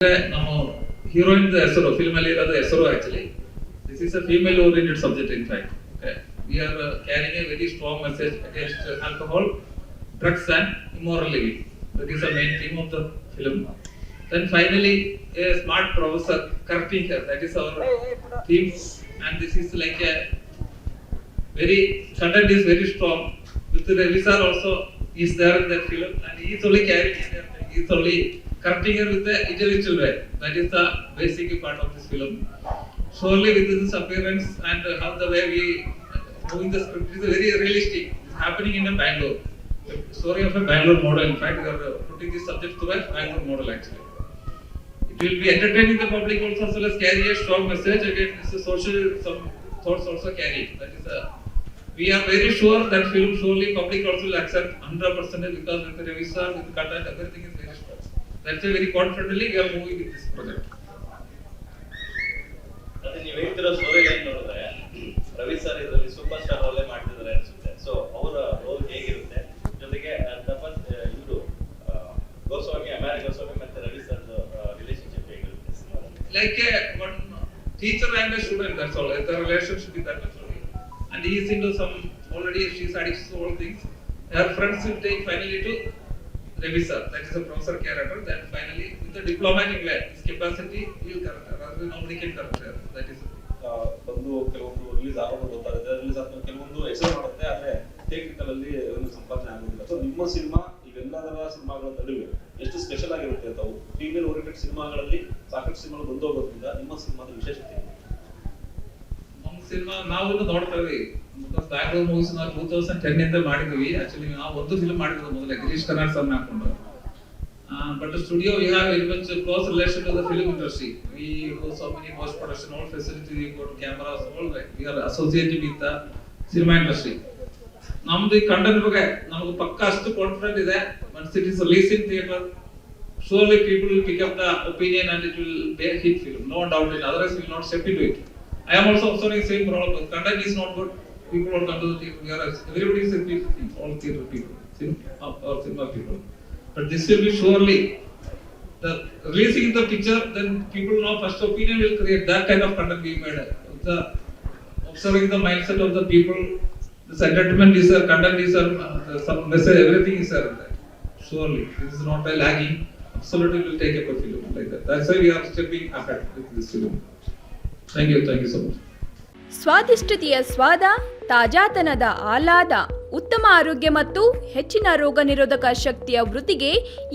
ನಮ್ಮ ಹೀರೋಯಿನ್ ಹೆಸರು ಫಿಲ್ಮ್ ಅಲ್ಲಿ ಇರೋದು ಹೆಸರು actually this is a female oriented subject in fact we are carrying a very strong message against alcohol, drugs and immoral living. That is the main theme of the film. Then finally a smart professor correcting her, that is our theme, and this is like a very content is very strong with the Ravi also is there in that film, and he is only carrying her, he is only correcting her with the intellectual way. That is the basic part of this film. Surely with this appearance and how the way we moving the script is very realistic. It's happening in a Bangalore. The story of a Bangalore model. In fact, we are putting this subject to a Bangalore model actually. It will be entertaining the public also as well as carry a strong message. Again, it's a social some thoughts also carry. That is we are very sure that film surely public also will accept 100% because with the Ravisar, with the content, everything is very strong. That's why very confidently we are moving with this project. ನೀವು ಹೇಳ್ತಿರೋ story line ನೋಡಿದ್ರೆ Ravi sir ಇದರಲ್ಲಿ super star roll ಮಾಡ್ತಿದ್ದಾರೆ ಅನ್ಸುತ್ತೆ. So ಅವರ roll ಹೇಗಿರುತ್ತೆ, ಜೊತೆಗೆ ಇವರು ಗೋಸ್ವಾಮಿ ಅಮೇರಿಕ ಗೋಸ್ವಾಮಿ ಮತ್ತೆ ರವಿ ಸರ್ ರಿಲೇಶನ್ಶಿಪ್ ಹೇಗಿರುತ್ತೆ ಸಿನಿಮಾದಲ್ಲಿ? Like one teacher and a student, that's all. The relationship is that much only. And he is into some already she is addicted to all things. Her friends will take finally to Ravi sir, that is a professor character. Then finally with the diplomatic way, his capacity he will correct her. Rather nobody can correct her. That is ಬಂದು ಕೆಲವೊಂದು release ಆಗೋದು ಗೊತ್ತಾಗುತ್ತೆ, release ಆದ್ಮೇಲೆ ಕೆಲವೊಂದು Excel ಮಾಡುತ್ತೆ, ಆದ್ರೆ theatrical ಅಲ್ಲಿ ಒಂದು ಸಂಪಾದನೆ ಆಗೋದಿಲ್ಲ. ಸೊ ನಿಮ್ಮ ಸಿನಿಮಾ ಇವೆಲ್ಲದರ ಸಿನಿಮಾಗಳ ನಡುವೆ ಎಷ್ಟು ಸ್ಪೆಷಲ್ ಆಗಿರುತ್ತೆ ಅಂತ, ಫೀಮೇಲ್ ಓರಿಯೆಂಟೆಡ್ ಸಿನಿಮಾಗಳಲ್ಲಿ ಸಾಕಷ್ಟು ಸಿನಿಮಾಗಳು ಬಂದು ಹೋಗೋದ್ರಿಂದ ನಿಮ್ಮ ಸಿನಿಮಾದ ವಿಶೇಷತೆ ಏನು? ನಮ್ಮ ಸಿನಿಮಾ ನಾವು ನೋಡ್ತಾ ಇದೀವಿ. ಬ್ಯಾಂಗ್ಳೂರ್ ಮೂವೀಸ್ ನಾವು 2010 ಇಂದ ಮಾಡಿದ್ವಿ. ಆಕ್ಚುಲಿ ನಾವು ಒಂದು ಫಿಲ್ಮ್ ಮಾಡಿದ್ವಿ ಮೊದಲೇ ಗಿರೀಶ್ ಕರ್ನಾಡ್ ಸರ್ ಹಾಕೊಂಡು. But the studio we have very much close relation to the film industry. We do so many post production, all facility, we go to cameras, all that. We are associated with the cinema industry. ನಮ್ದು ಈ content ಬಗ್ಗೆ ನಮಗೆ ಪಕ್ಕ ಅಷ್ಟು confident ಇದೆ. once it is released in theater, surely people will pick up the opinion and it will be a hit film, no doubt in. Otherwise we will not step into it. I am also observing same problem. Content is not good, people will come to the theater. We are everybody is a people, all theater people, cinema people. But this will be surely the releasing the picture, then people know first opinion will create that kind of content being made. The observing the mindset of the people, this entertainment is there, content is there, some message, everything is there. Surely this is not a lagging. Absolutely will take up a film like that. That's why we are stepping ahead with this film. Thank you so much. ಸ್ವಾದಿಷ್ಟತೆಯ ಸ್ವಾದ, ತಾಜಾತನದ ಆಹ್ಲಾದ, ಉತ್ತಮ ಆರೋಗ್ಯ ಮತ್ತು ಹೆಚ್ಚಿನ ರೋಗ ನಿರೋಧಕ ಶಕ್ತಿಯ ವೃದ್ಧಿಗೆ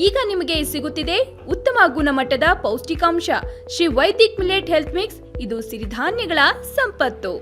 ಈಗ ನಿಮಗೆ ಸಿಗುತ್ತಿದೆ ಉತ್ತಮ ಗುಣಮಟ್ಟದ ಪೌಷ್ಟಿಕಾಂಶ Shri Vaidik millet health mix. ಇದು ಸಿರಿಧಾನ್ಯಗಳ ಸಂಪತ್ತು.